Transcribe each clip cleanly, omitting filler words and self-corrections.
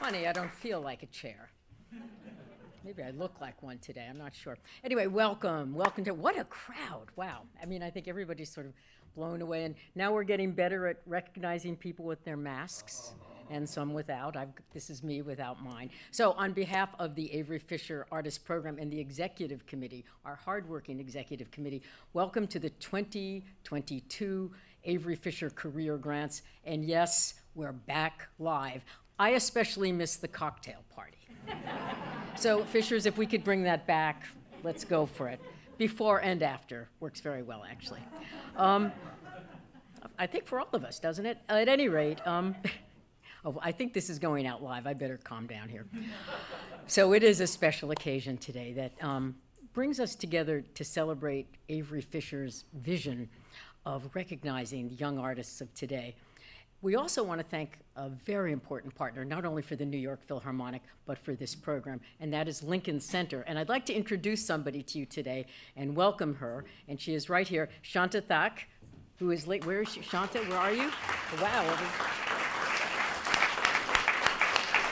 Funny, I don't feel like a chair. Maybe I look like one today, I'm not sure. Anyway, welcome to, what a crowd, wow. I mean, I think everybody's sort of blown away, and now we're getting better at recognizing people with their masks, and some without. This is me without mine. So on behalf of the Avery Fisher Artist Program and the Executive Committee, our hardworking Executive Committee, welcome to the 2022 Avery Fisher Career Grants, and yes, we're back live. I especially miss the cocktail party. So Fishers, if we could bring that back, let's go for it. Before and after works very well, actually. I think for all of us, doesn't it? At any rate, I think this is going out live. I better calm down here. So it is a special occasion today that brings us together to celebrate Avery Fisher's vision of recognizing the young artists of today. We also want to thank a very important partner, not only for the New York Philharmonic, but for this program, and that is Lincoln Center. And I'd like to introduce somebody to you today and welcome her, and she is right here, Shanta Thak, who is late. Where is she? Shanta, where are you? Wow.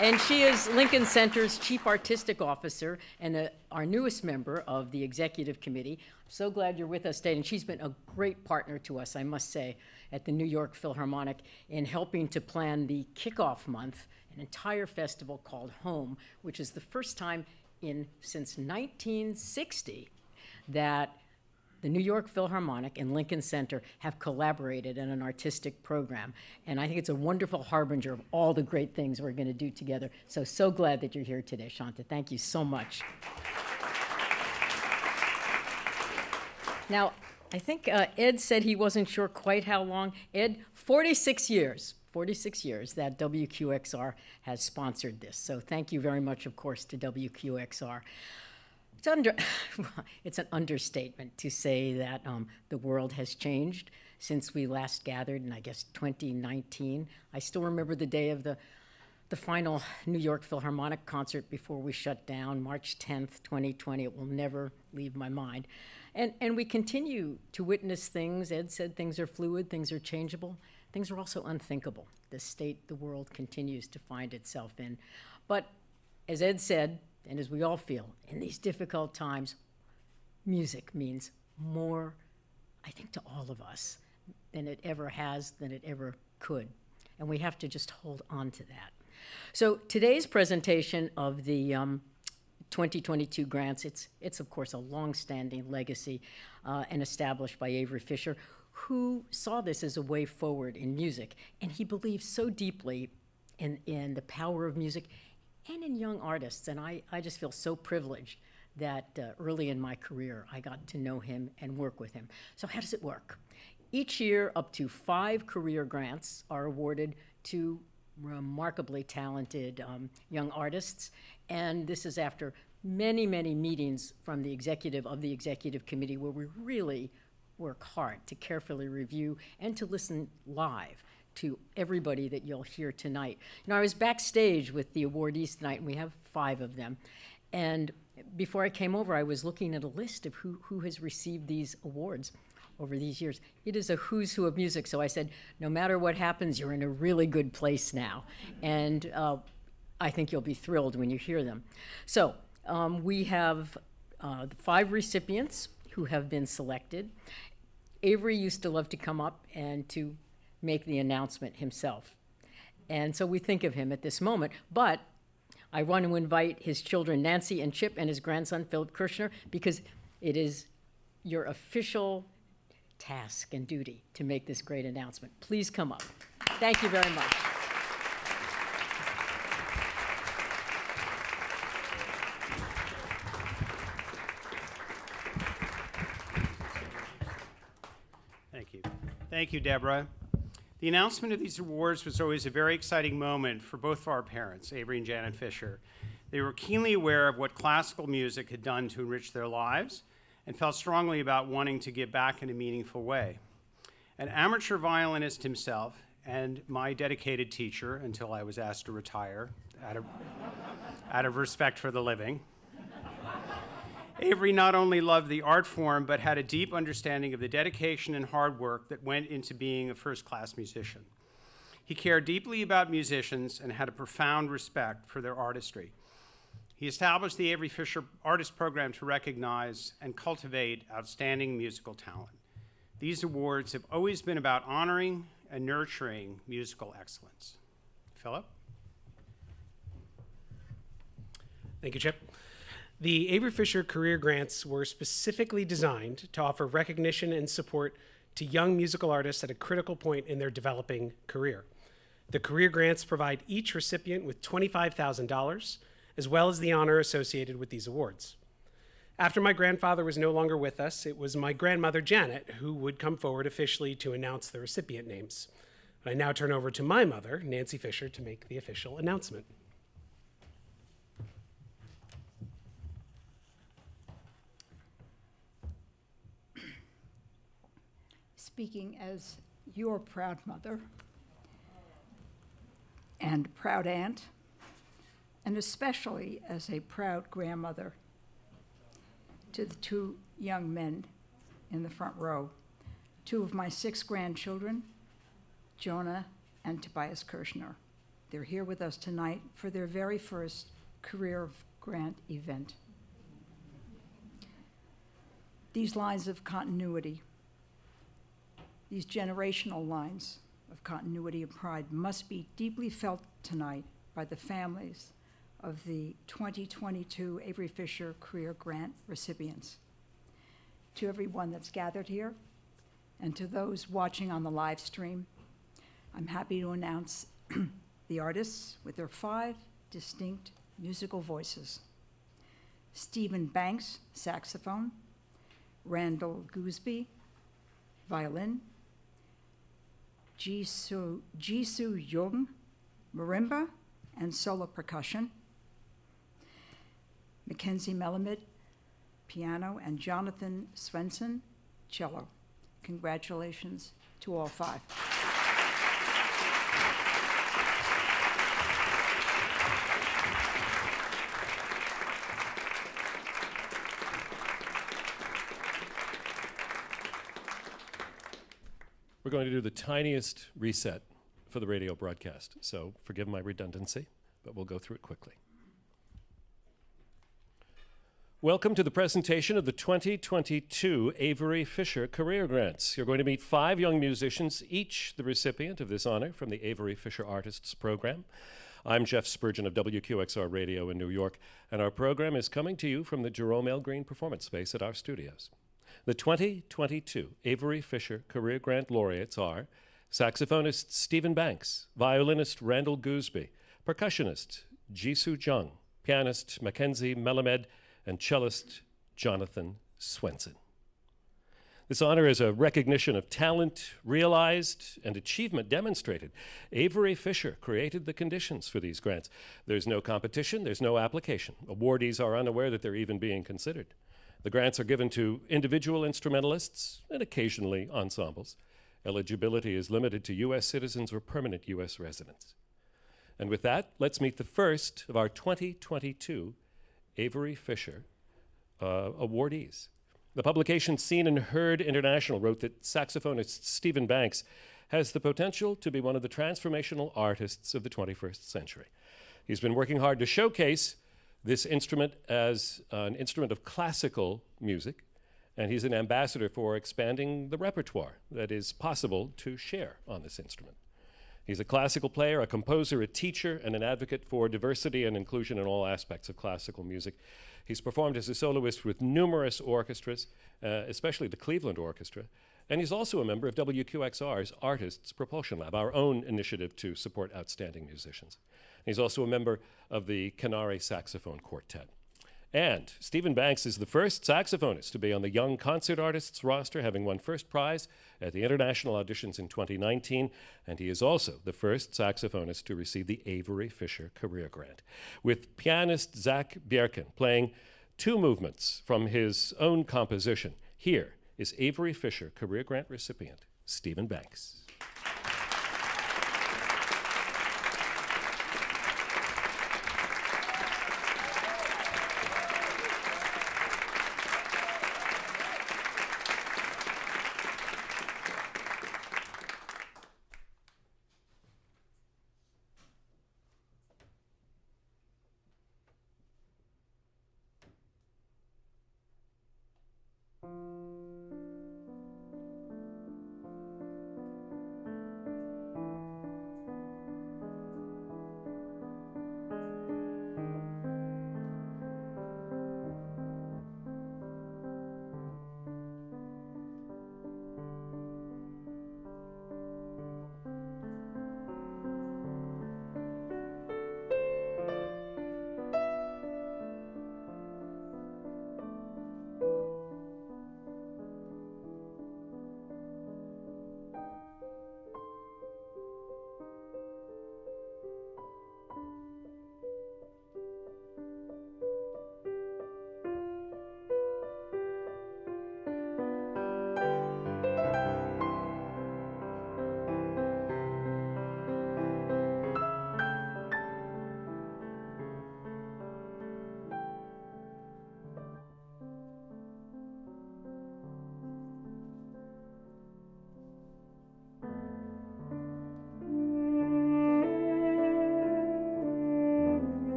And she is Lincoln Center's Chief Artistic Officer and our newest member of the Executive Committee. So glad you're with us today, and she's been a great partner to us, I must say, at the New York Philharmonic in helping to plan the kickoff month, an entire festival called Home, which is the first time since 1960 that the New York Philharmonic and Lincoln Center have collaborated in an artistic program. And I think it's a wonderful harbinger of all the great things we're going to do together. So glad that you're here today, Shanta. Thank you so much. Now, I think Ed said he wasn't sure quite how long. Ed, 46 years that WQXR has sponsored this. So thank you very much, of course, to WQXR. It's an understatement to say that the world has changed since we last gathered in, I guess, 2019. I still remember the day of the final New York Philharmonic concert before we shut down, March 10th, 2020. It will never leave my mind. And we continue to witness things. Ed said things are fluid, things are changeable. Things are also unthinkable. The state the world continues to find itself in. But as Ed said, and as we all feel, in these difficult times, music means more, I think, to all of us than it ever has, than it ever could. And we have to just hold on to that. So today's presentation of the 2022 grants, it's of course a long-standing legacy and established by Avery Fisher, who saw this as a way forward in music. And he believed so deeply in the power of music and in young artists. And I just feel so privileged that early in my career, I got to know him and work with him. So how does it work? Each year, up to 5 career grants are awarded to remarkably talented young artists. And this is after many, many meetings from the Executive Committee, where we really work hard to carefully review and to listen live to everybody that you'll hear tonight. You know, I was backstage with the awardees tonight, and we have 5 of them. And before I came over, I was looking at a list of who has received these awards over these years. It is a who's who of music. So I said, no matter what happens, you're in a really good place now. And I think you'll be thrilled when you hear them. So we have 5 recipients who have been selected. Avery used to love to come up and to make the announcement himself. And so we think of him at this moment, but I want to invite his children, Nancy and Chip, and his grandson, Philip Kirshner, because it is your official task and duty to make this great announcement. Please come up. Thank you very much. Thank you. Thank you, Deborah. The announcement of these awards was always a very exciting moment for both of our parents, Avery and Janet Fisher. They were keenly aware of what classical music had done to enrich their lives and felt strongly about wanting to give back in a meaningful way. An amateur violinist himself and my dedicated teacher until I was asked to retire out of respect for the living, Avery not only loved the art form, but had a deep understanding of the dedication and hard work that went into being a first-class musician. He cared deeply about musicians and had a profound respect for their artistry. He established the Avery Fisher Artist Program to recognize and cultivate outstanding musical talent. These awards have always been about honoring and nurturing musical excellence. Philip? Thank you, Chip. The Avery Fisher Career Grants were specifically designed to offer recognition and support to young musical artists at a critical point in their developing career. The career grants provide each recipient with $25,000, as well as the honor associated with these awards. After my grandfather was no longer with us, it was my grandmother, Janet, who would come forward officially to announce the recipient names. I now turn over to my mother, Nancy Fisher, to make the official announcement. Speaking as your proud mother and proud aunt, and especially as a proud grandmother to the two young men in the front row, two of my 6 grandchildren, Jonah and Tobias Kirshner. They're here with us tonight for their very first career grant event. These lines of continuity, these generational lines of continuity and pride must be deeply felt tonight by the families of the 2022 Avery Fisher Career Grant recipients. To everyone that's gathered here, and to those watching on the live stream, I'm happy to announce the artists with their 5 distinct musical voices. Stephen Banks, saxophone; Randall Goosby, violin; Su Jung, marimba and solo percussion; Mackenzie Melemed, piano; and Jonathan Swensen, cello. Congratulations to all 5. We're going to do the tiniest reset for the radio broadcast, so forgive my redundancy, but we'll go through it quickly. Welcome to the presentation of the 2022 Avery Fisher Career Grants. You're going to meet 5 young musicians, each the recipient of this honor from the Avery Fisher Artists Program. I'm Jeff Spurgeon of WQXR Radio in New York, and our program is coming to you from the Jerome L. Greene Performance Space at our studios. The 2022 Avery Fisher Career Grant laureates are saxophonist Stephen Banks, violinist Randall Goosby, percussionist Su Jung, pianist Mackenzie Melemed, and cellist Jonathan Swensen. This honor is a recognition of talent realized and achievement demonstrated. Avery Fisher created the conditions for these grants. There's no competition, there's no application. Awardees are unaware that they're even being considered. The grants are given to individual instrumentalists and occasionally ensembles. Eligibility is limited to U.S. citizens or permanent U.S. residents. And with that, let's meet the first of our 2022 Avery Fisher awardees. The publication Seen and Heard International wrote that saxophonist Stephen Banks has the potential to be one of the transformational artists of the 21st century. He's been working hard to showcase this instrument as an instrument of classical music, and he's an ambassador for expanding the repertoire that is possible to share on this instrument. He's a classical player, a composer, a teacher, and an advocate for diversity and inclusion in all aspects of classical music. He's performed as a soloist with numerous orchestras, especially the Cleveland Orchestra, and he's also a member of WQXR's Artists Propulsion Lab, our own initiative to support outstanding musicians. He's also a member of the Canary Saxophone Quartet. And Stephen Banks is the first saxophonist to be on the Young Concert Artists roster, having won first prize at the international auditions in 2019, and he is also the first saxophonist to receive the Avery Fisher Career Grant, with pianist Xak Bjerken playing 2 movements from his own composition. Here is Avery Fisher Career Grant recipient Stephen Banks.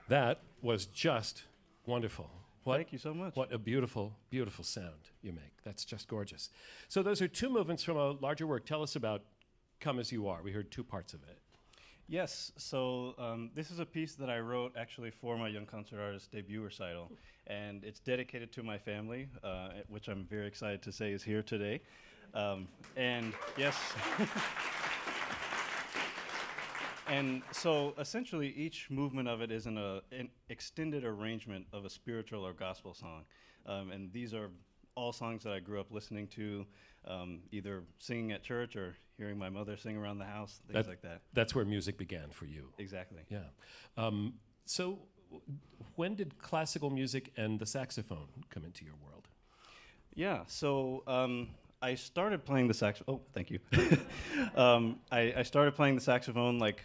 That was just wonderful. Thank you so much. What a beautiful, beautiful sound you make. That's just gorgeous. So those are two movements from a larger work. Tell us about Come As You Are. We heard two parts of it. Yes, so this is a piece that I wrote actually for my young concert artist debut recital, and it's dedicated to my family, which I'm very excited to say is here today. And yes. And so essentially each movement of it is an extended arrangement of a spiritual or gospel song. And these are all songs that I grew up listening to, either singing at church or hearing my mother sing around the house, things like that. That's where music began for you. Exactly. Yeah. So when did classical music and the saxophone come into your world? Yeah, so I started playing the saxophone. Oh, thank you. I started playing the saxophone like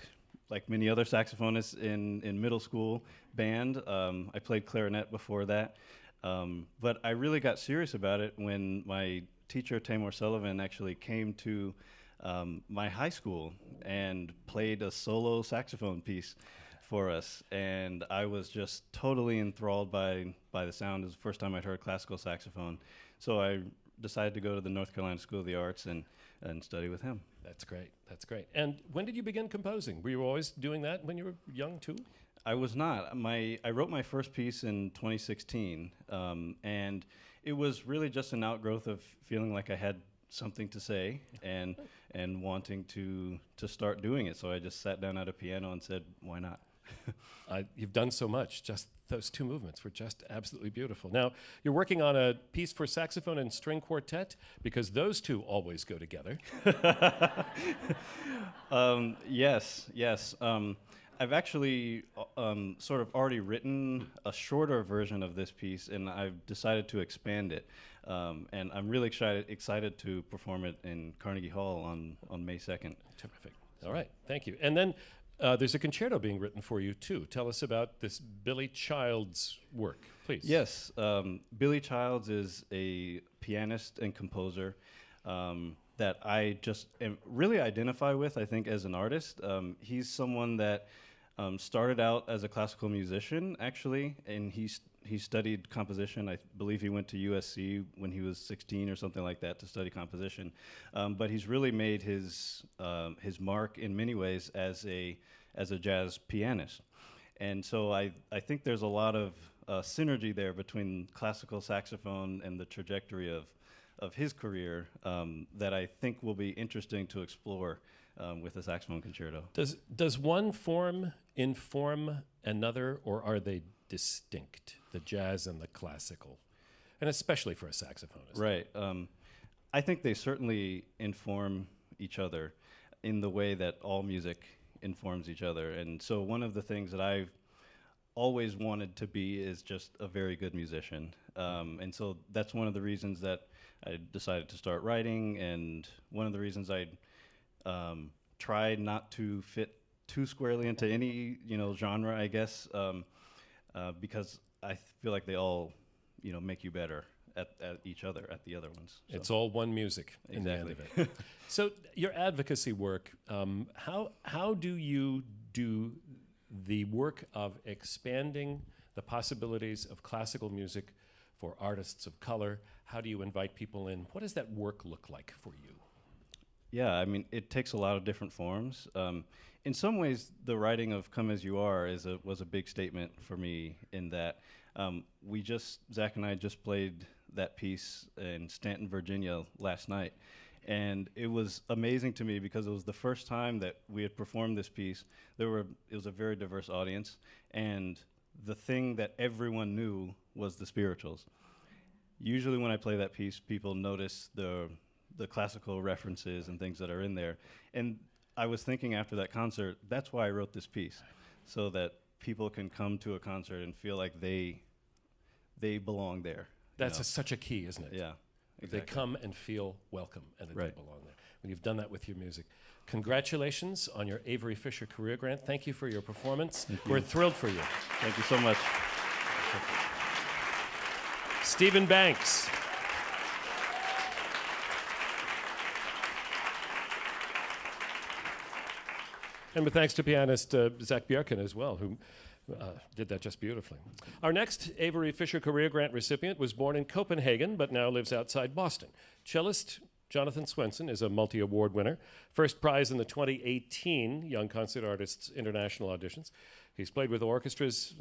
many other saxophonists in middle school band. I played clarinet before that. But I really got serious about it when my teacher, Tamor Sullivan, actually came to my high school and played a solo saxophone piece for us. And I was just totally enthralled by the sound. It was the first time I'd heard classical saxophone. So I decided to go to the North Carolina School of the Arts and study with him. That's great. That's great. And when did you begin composing? Were you always doing that when you were young, too? I was not. I wrote my first piece in 2016, and it was really just an outgrowth of feeling like I had something to say and wanting to start doing it. So I just sat down at a piano and said, why not? You've done so much. Just those two movements were just absolutely beautiful. Now, you're working on a piece for saxophone and string quartet, because those two always go together. Yes. I've actually sort of already written a shorter version of this piece, and I've decided to expand it. And I'm really excited to perform it in Carnegie Hall on May 2nd. Terrific. All right. Thank you. And then there's a concerto being written for you, too. Tell us about this Billy Childs work, please. Yes. Billy Childs is a pianist and composer that I just really identify with, I think, as an artist. He's someone that started out as a classical musician, actually, and he studied composition. I believe he went to USC when he was 16 or something like that to study composition. But he's really made his mark in many ways as a jazz pianist. And so I think there's a lot of synergy there between classical saxophone and the trajectory of his career that I think will be interesting to explore with the saxophone concerto. Does one form inform another, or are they distinct, the jazz and the classical, and especially for a saxophonist? Right. I think they certainly inform each other in the way that all music informs each other. And so one of the things that I've always wanted to be is just a very good musician. And so that's one of the reasons that I decided to start writing, and one of the reasons I tried not to fit too squarely into any genre, I guess, because I feel like they all make you better at each other, at the other ones. So. It's all one music in the end of it. So your advocacy work, how do you do the work of expanding the possibilities of classical music for artists of color? How do you invite people in? What does that work look like for you? Yeah, I mean, it takes a lot of different forms. In some ways, the writing of Come As You Are was a big statement for me in that Zach and I just played that piece in Stanton, Virginia last night. And it was amazing to me because it was the first time that we had performed this piece. It was a very diverse audience, and the thing that everyone knew was the spirituals. Usually when I play that piece, people notice the classical references and things that are in there. And I was thinking after that concert, that's why I wrote this piece, so that people can come to a concert and feel like they belong there. That's such a key, isn't it? Yeah. Exactly. They come and feel welcome and that Right. they belong there. And you've done that with your music. Congratulations on your Avery Fisher Career Grant. Thank you for your performance. Thank you. We're thrilled for you. Thank you so much. Stephen Banks. And with thanks to pianist Xak Bjerken as well, who Did that just beautifully. Our next Avery Fisher Career Grant recipient was born in Copenhagen, but now lives outside Boston. Cellist Jonathan Swensen is a multi-award winner. First prize in the 2018 Young Concert Artists International Auditions. He's played with orchestras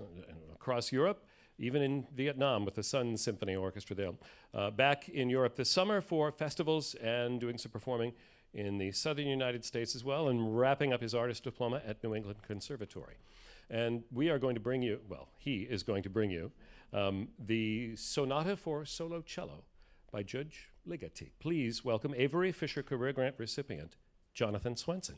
across Europe, even in Vietnam with the Sun Symphony Orchestra there. Back in Europe this summer for festivals and doing some performing in the southern United States as well, and wrapping up his artist diploma at New England Conservatory. And we are going to bring you, well, he is going to bring you the Sonata for Solo Cello by Judge Ligeti. Please welcome Avery Fisher Career Grant recipient, Jonathan Swensen.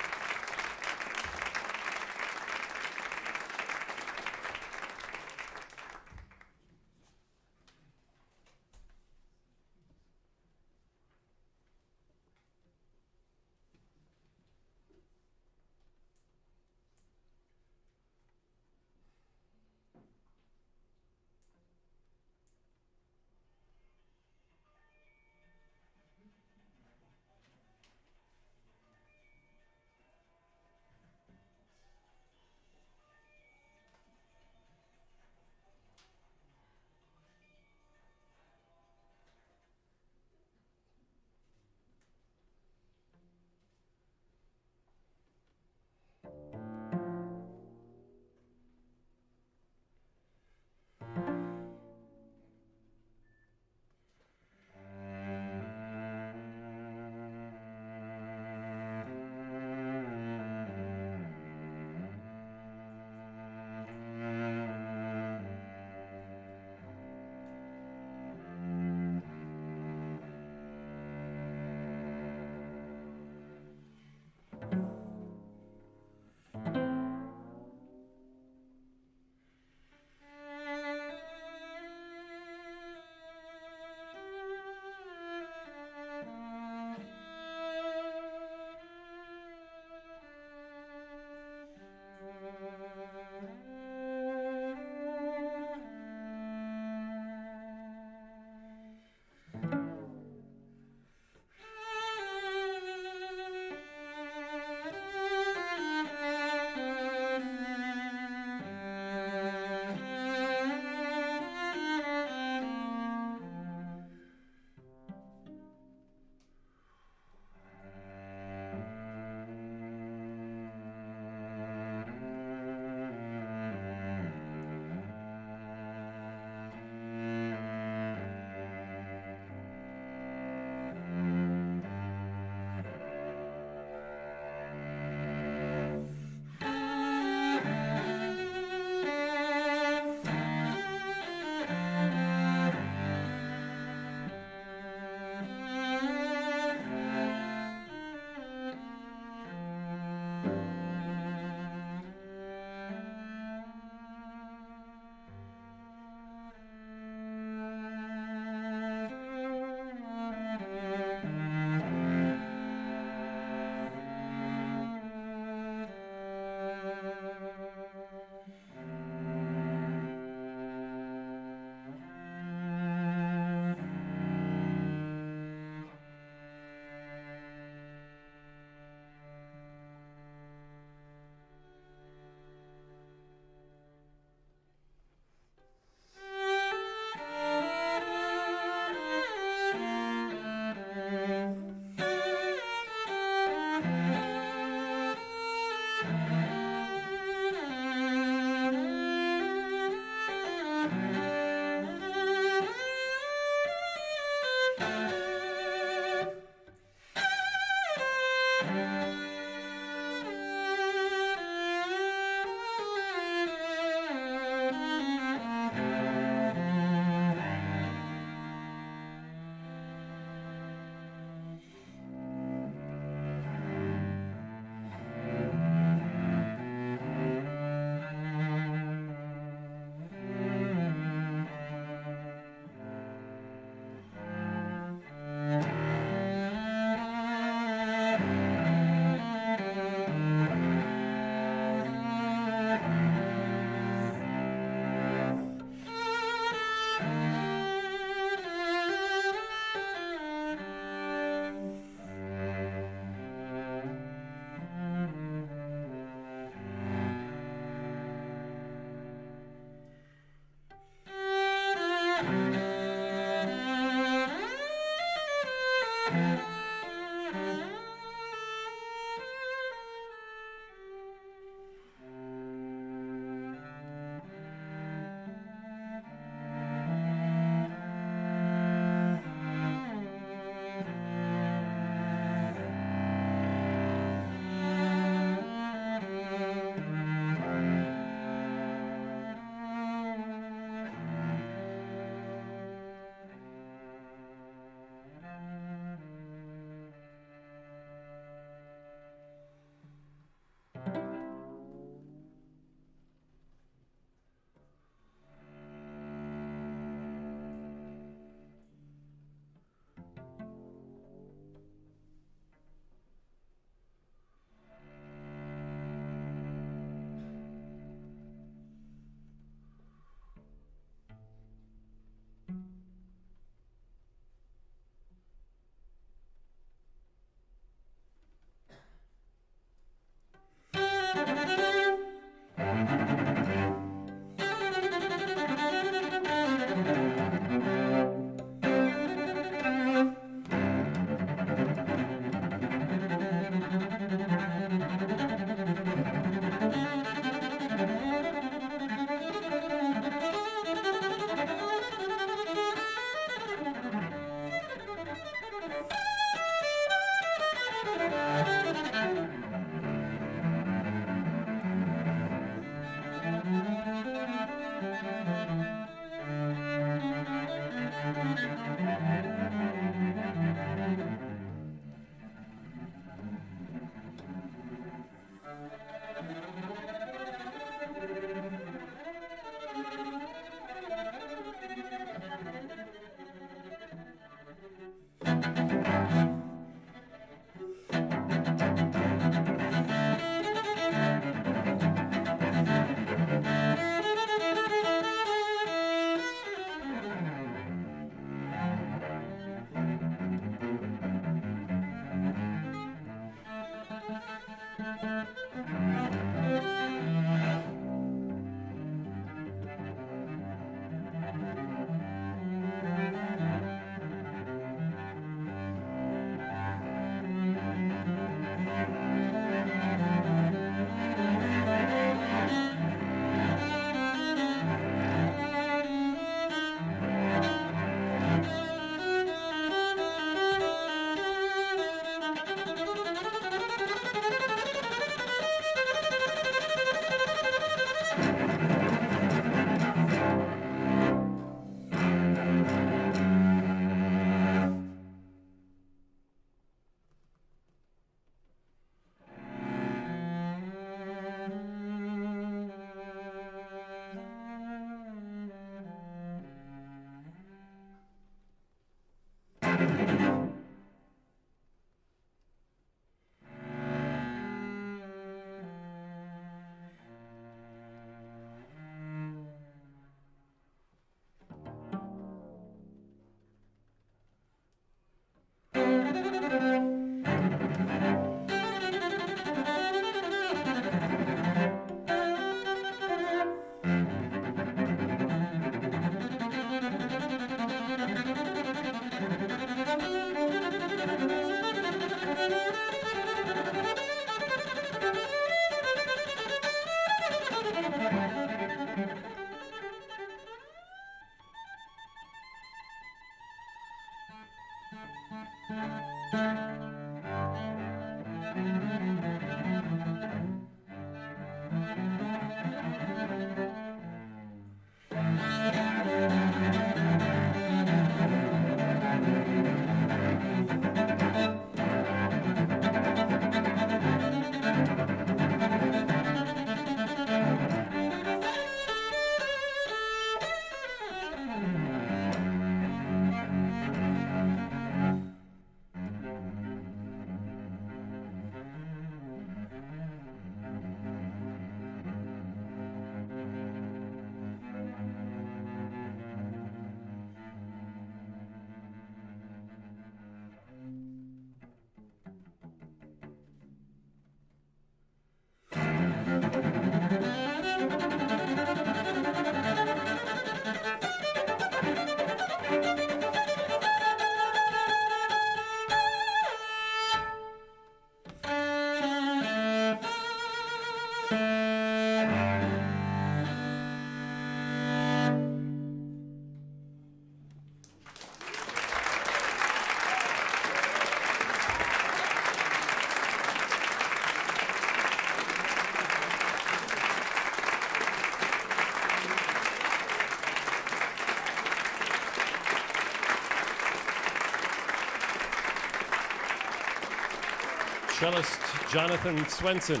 Cellist Jonathan Swensen,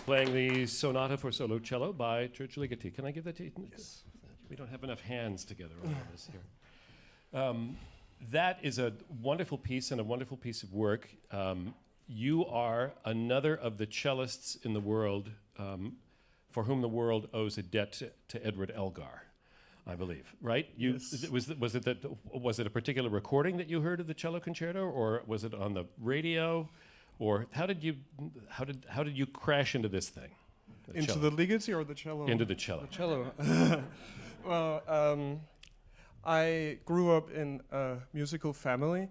playing the Sonata for Solo Cello by Ligeti. Can I give that to you? Yes. We don't have enough hands together on this here. That is a wonderful piece and a wonderful piece of work. You are another of the cellists in the world for whom the world owes a debt to Edward Elgar, I believe, right? Yes. Was it a particular recording that you heard of the cello concerto, or was it on the radio, or how did you crash into this thing? Into cello? the Ligeti or the cello? Into the cello. The cello. Well, I grew up in a musical family.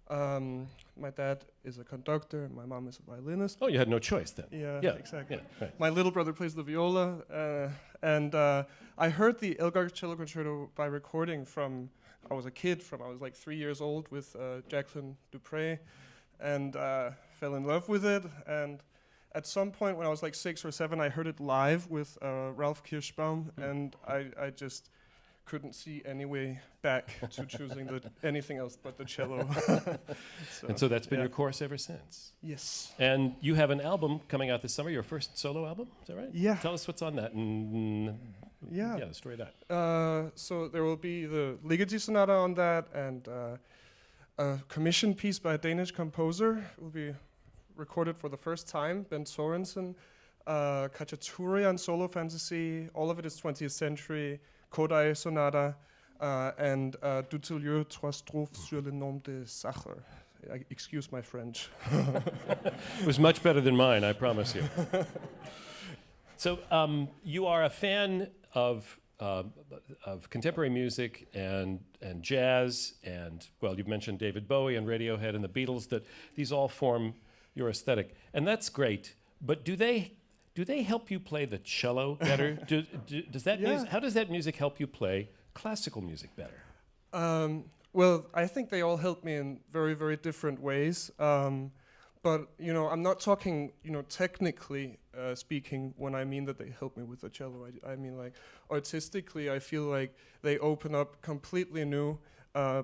My dad is a conductor, my mom is a violinist. Oh, you had no choice then. Yeah, exactly. Yeah, right. My little brother plays the viola, and I heard the Elgar cello concerto by recording from, I was like 3 years old with Jacqueline Dupre, and fell in love with it. And at some point when I was like 6 or 7, I heard it live with Ralph Kirschbaum, and I just couldn't see any way back to choosing anything else but the cello. And so that's been your course ever since. Yes. And you have an album coming out this summer, your first solo album, is that right? Yeah. Tell us what's on that and Yeah. the story of that. So there will be the Ligeti Sonata on that, and a commission piece by a Danish composer will be recorded for the first time, Bent Sorensen, Cacciatore solo fantasy, all of it is 20th century, Kodai Sonata, and Dutilleux, Trois strophes sur le nom de Sacher. Excuse my French. It was much better than mine, I promise you. So you are a fan of contemporary music and jazz, and, well, you've mentioned David Bowie and Radiohead and the Beatles, that these all form your aesthetic. And that's great, but do they help you play the cello better? Does that how does that music help you play classical music better? Well, I think they all help me in very, very different ways. But, I'm not talking, technically speaking when I mean that they help me with the cello. I mean, like, artistically, I feel like they open up completely new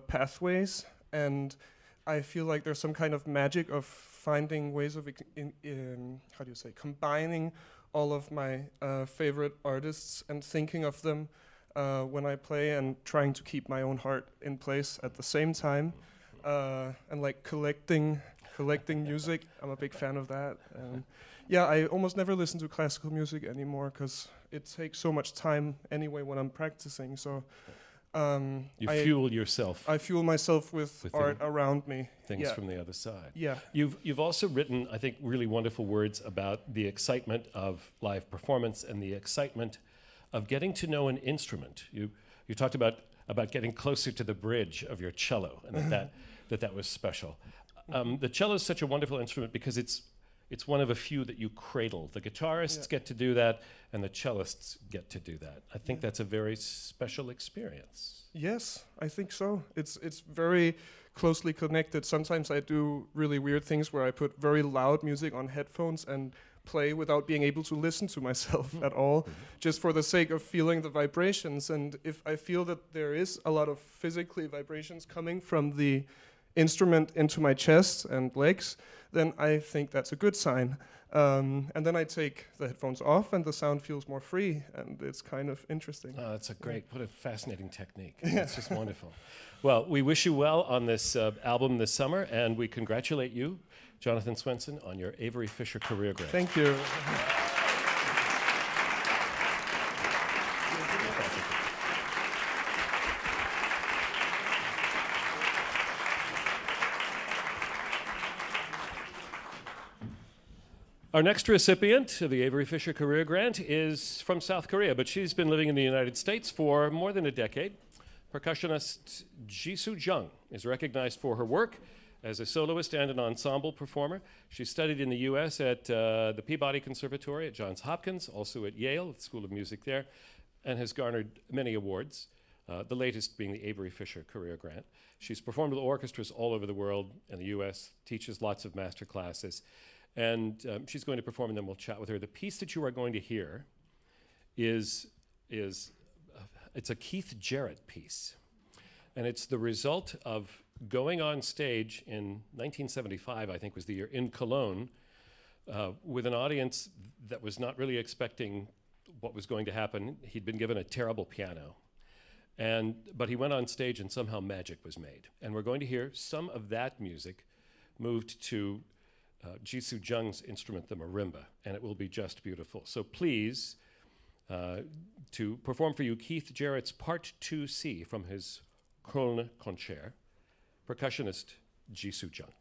pathways. And I feel like there's some kind of magic of finding ways of, combining all of my favorite artists and thinking of them when I play, and trying to keep my own heart in place at the same time. And like collecting music, I'm a big fan of that. I almost never listen to classical music anymore because it takes so much time anyway when I'm practicing. So you fuel yourself. I fuel myself with art around me. Things from the other side. Yeah. You've also written, I think, really wonderful words about the excitement of live performance and the excitement of getting to know an instrument. You talked about getting closer to the bridge of your cello, and that was special. The cello is such a wonderful instrument because it's one of a few that you cradle. The guitarists get to do that, and the cellists get to do that. I think that's a very special experience. Yes, I think so. It's very closely connected. Sometimes I do really weird things where I put very loud music on headphones and play without being able to listen to myself at all, just for the sake of feeling the vibrations. And if I feel that there is a lot of physically vibrations coming from the instrument into my chest and legs, then I think that's a good sign. And then I take the headphones off and the sound feels more free, and it's kind of interesting. Oh, that's what a fascinating technique. It's just wonderful. Well, we wish you well on this album this summer, and we congratulate you, Jonathan Swensen, on your Avery Fisher Career Grant. Thank you. Our next recipient of the Avery Fisher Career Grant is from South Korea, but she's been living in the United States for more than a decade. Percussionist Su Jung is recognized for her work as a soloist and an ensemble performer. She studied in the U.S. at the Peabody Conservatory at Johns Hopkins, also at Yale, at the School of Music there, and has garnered many awards, the latest being the Avery Fisher Career Grant. She's performed with orchestras all over the world and the U.S., teaches lots of master classes, and she's going to perform, and then we'll chat with her. The piece that you are going to hear is it's a Keith Jarrett piece, and it's the result of going on stage in 1975, I think was the year, in Cologne, with an audience that was not really expecting what was going to happen. He'd been given a terrible piano. But he went on stage and somehow magic was made. And we're going to hear some of that music moved to Su Jung's instrument, the marimba, and it will be just beautiful. So please, to perform for you, Keith Jarrett's Part 2C from his Köln concert, percussionist Su Jung.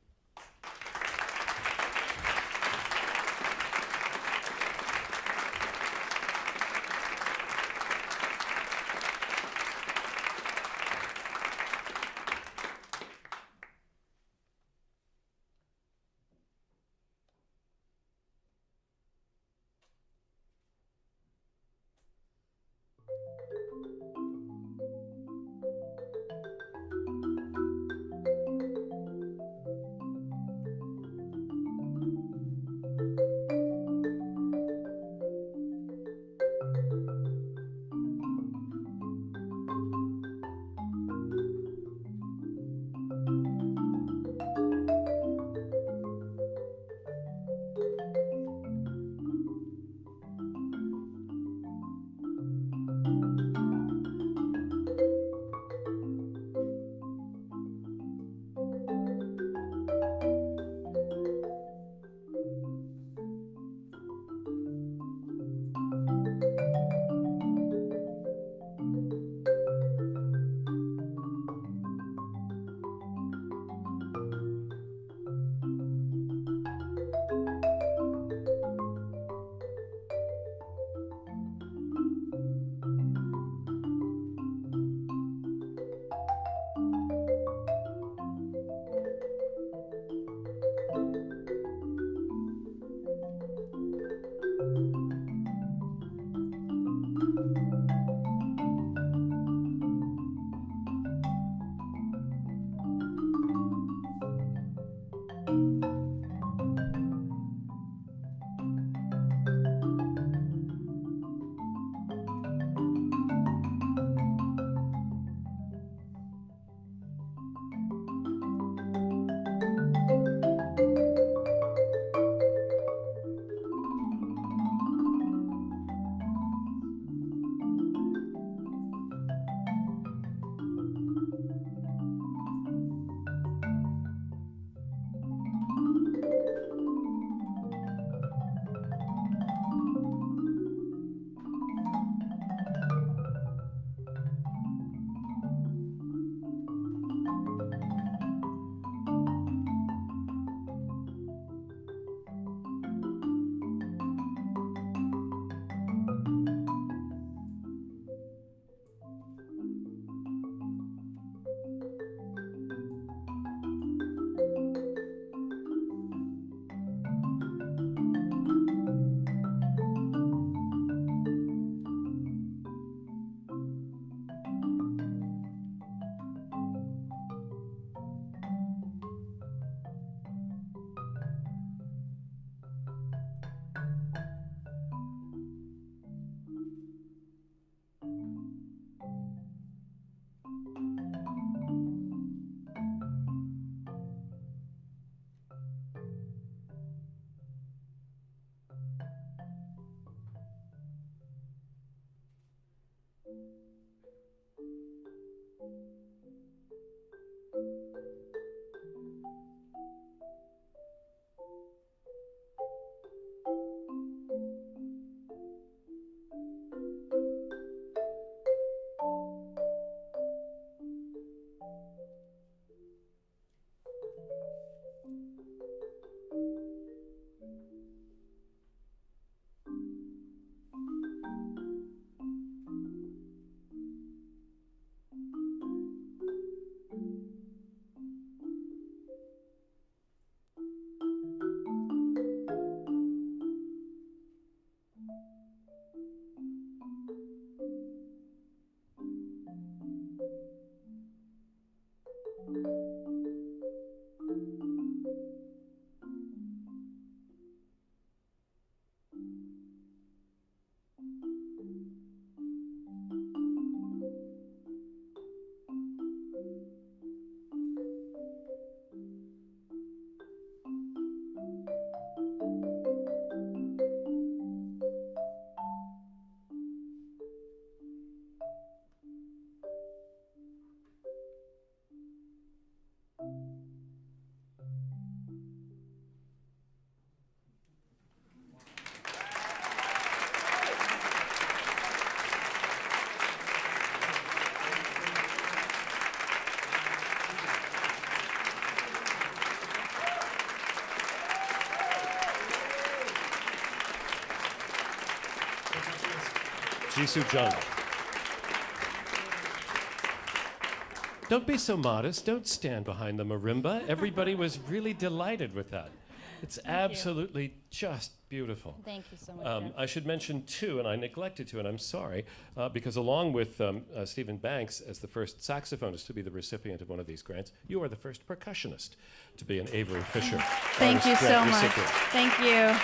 Su Jung. Don't be so modest. Don't stand behind the marimba. Everybody was really delighted with that. It's absolutely just beautiful. Thank you so much. Jeff. I should mention, too, and I neglected to, and I'm sorry, because along with Stephen Banks as the first saxophonist to be the recipient of one of these grants, you are the first percussionist to be an Avery Fisher. Thank you Artist so Grant much. recipient. Thank you.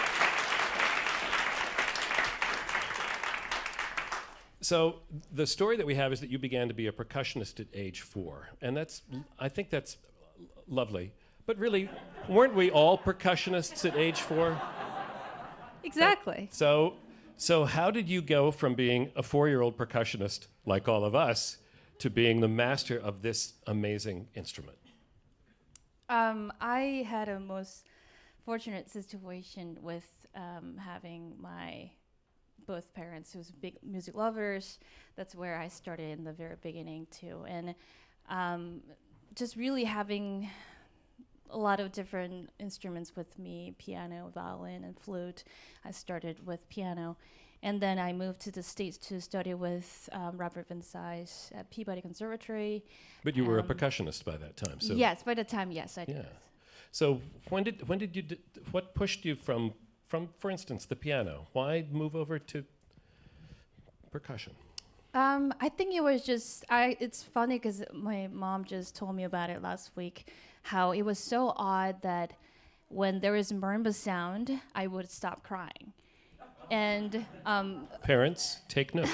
So the story that we have is that you began to be a percussionist at age 4, and I think that's lovely. But really, weren't we all percussionists at age 4? Exactly. So how did you go from being a 4-year-old percussionist, like all of us, to being the master of this amazing instrument? I had a most fortunate situation with having my both parents who's big music lovers. That's where I started in the very beginning too, and just really having a lot of different instruments with me: piano, violin, and flute. I started with piano, and then I moved to the States to study with Robert Vinsize at Peabody Conservatory. But you were a percussionist by that time, so yes, by the time, yes, I did. yeah. So when did you what pushed you from, for instance, the piano? Why move over to percussion? I think it was just, it's funny because my mom just told me about it last week, how it was so odd that when there was marimba sound, I would stop crying. And Parents, take note.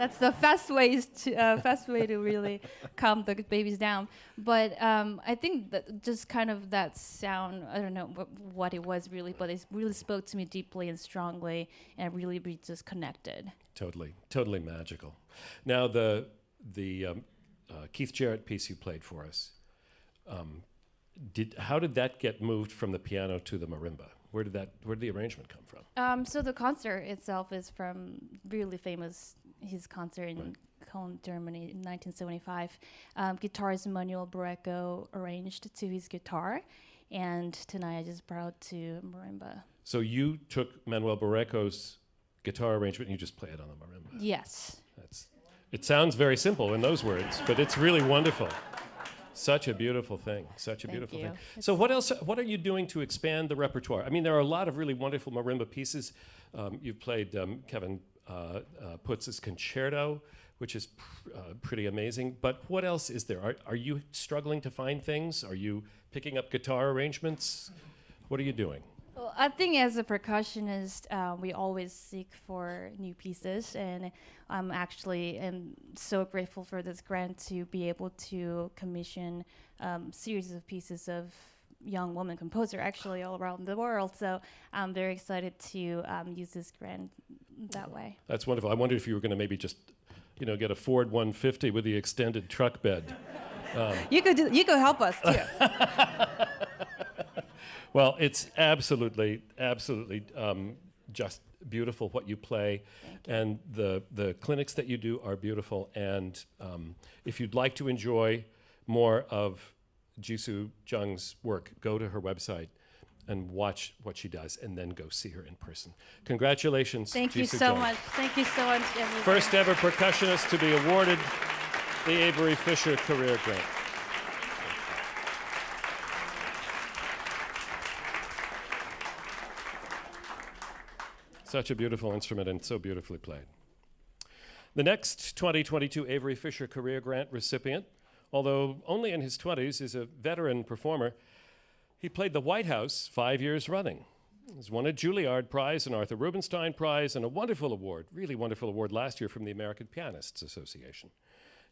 that's the fast way to really calm the babies down. But I think that just kind of that sound, I don't know what it was really, but it really spoke to me deeply and strongly, and really we just connected. Totally magical. Now the Keith Jarrett piece you played for us, how did that get moved from the piano to the marimba? Where did the arrangement come from? So the concert itself is from really famous, his concert in Köln, Germany in 1975. Guitarist Manuel Barreto arranged to his guitar, and tonight I just brought to marimba. So you took Manuel Barreto's guitar arrangement and you just play it on the marimba. Yes. It sounds very simple in those words, but it's really wonderful. Such a beautiful thing. Such a beautiful thing. So what else? What are you doing to expand the repertoire? I mean, there are a lot of really wonderful marimba pieces. You've played Kevin Putz's Concerto, which is pretty amazing. But what else is there? Are you struggling to find things? Are you picking up guitar arrangements? What are you doing? Well, I think as a percussionist, we always seek for new pieces, and I'm so grateful for this grant to be able to commission series of pieces of young woman composer actually all around the world. So I'm very excited to use this grant that way. That's wonderful. I wondered if you were going to maybe just, get a Ford 150 with the extended truck bed. You could help us too. Well, it's absolutely just beautiful what you play, and the clinics that you do are beautiful. And if you'd like to enjoy more of Su Jung's work, go to her website and watch what she does, and then go see her in person. Congratulations. Thank you Su so Jung. much. Thank you so much, everybody. First ever percussionist to be awarded the Avery Fisher Career Grant. Such a beautiful instrument and so beautifully played. The next 2022 Avery Fisher Career Grant recipient, although only in his 20s, is a veteran performer. He played the White House 5 years running. He's won a Juilliard Prize, an Arthur Rubinstein Prize, and a wonderful award, really wonderful award last year from the American Pianists Association.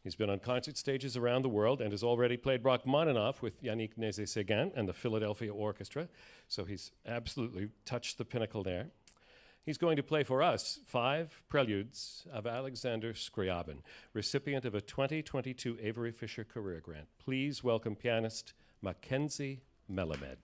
He's been on concert stages around the world and has already played Rachmaninoff with Yannick Nézet-Séguin and the Philadelphia Orchestra, so he's absolutely touched the pinnacle there. He's going to play for us 5 Preludes of Alexander Scriabin, recipient of a 2022 Avery Fisher Career Grant. Please welcome pianist Mackenzie Melemed.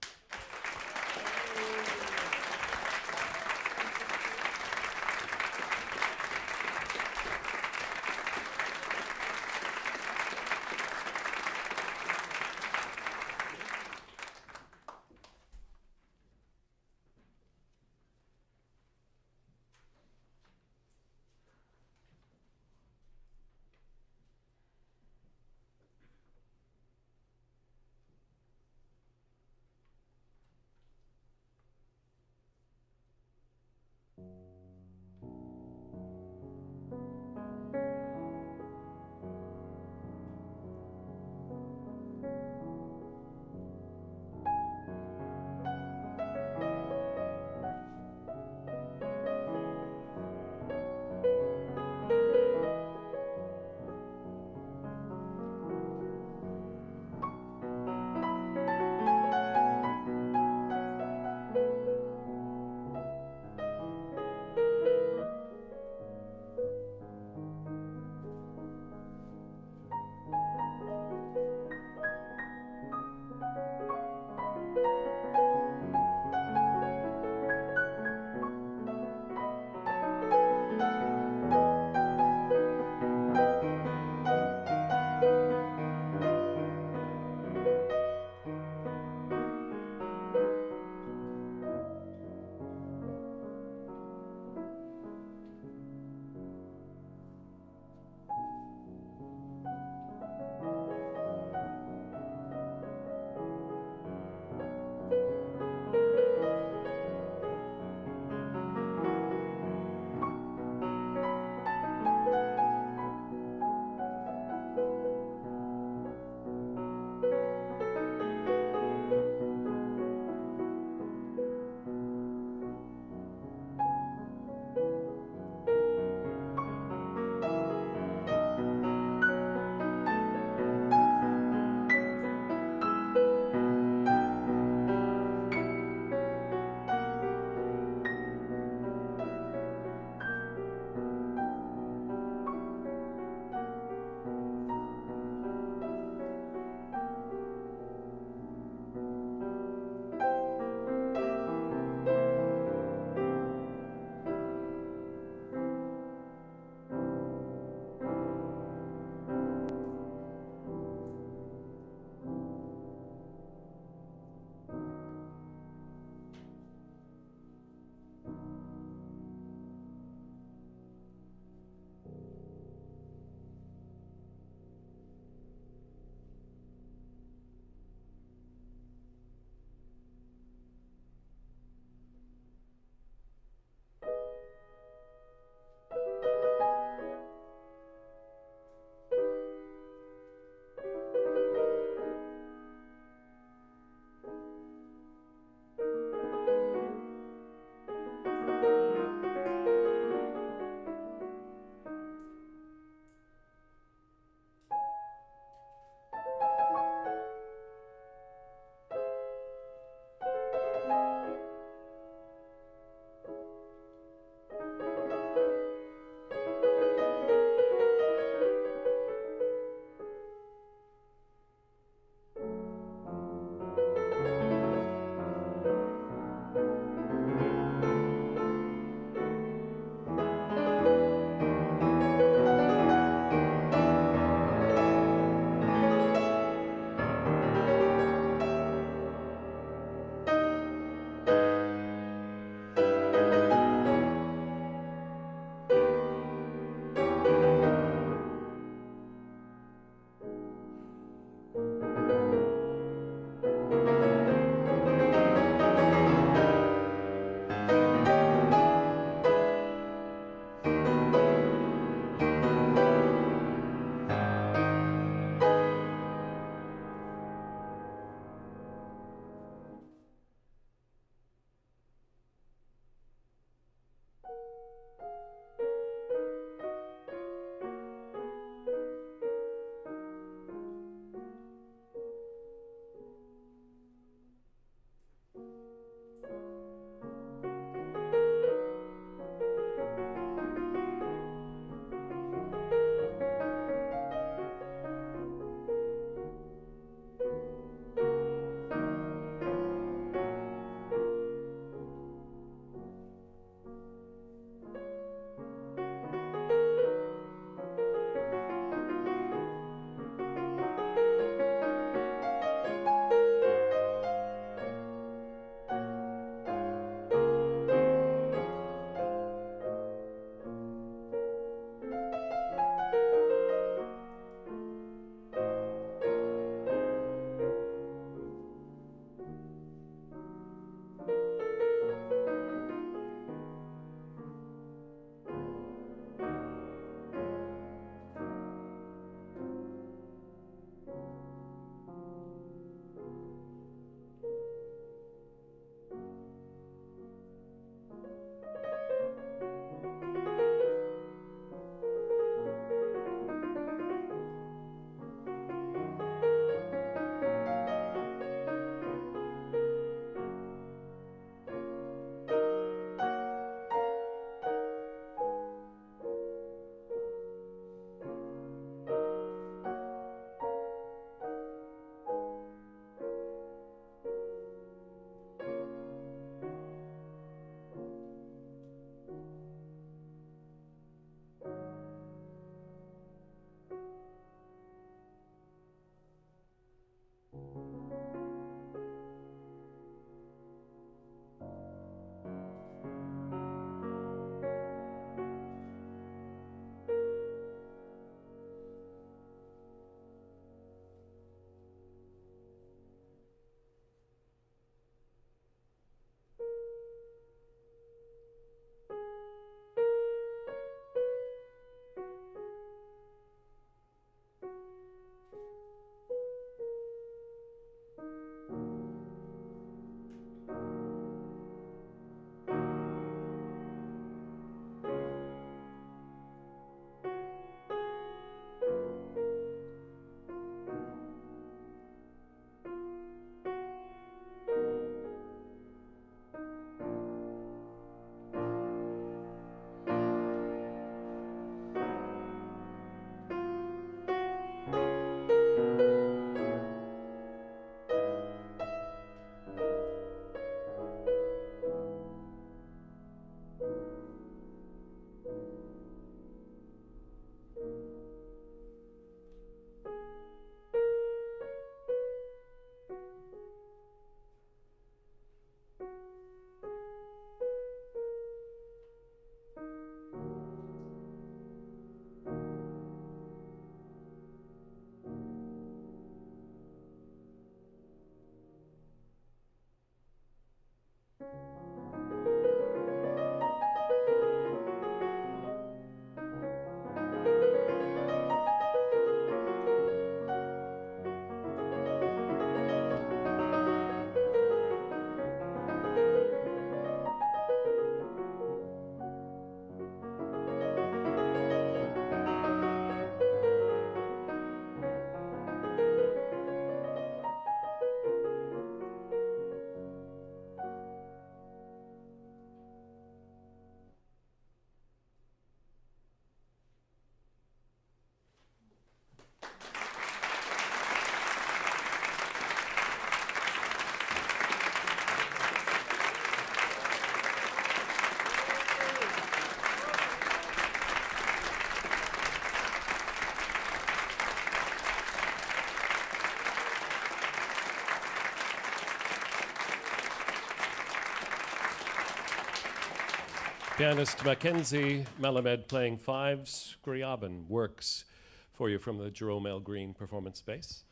Pianist Mackenzie Melemed playing 5 Scriabin works for you from the Jerome L. Greene performance space.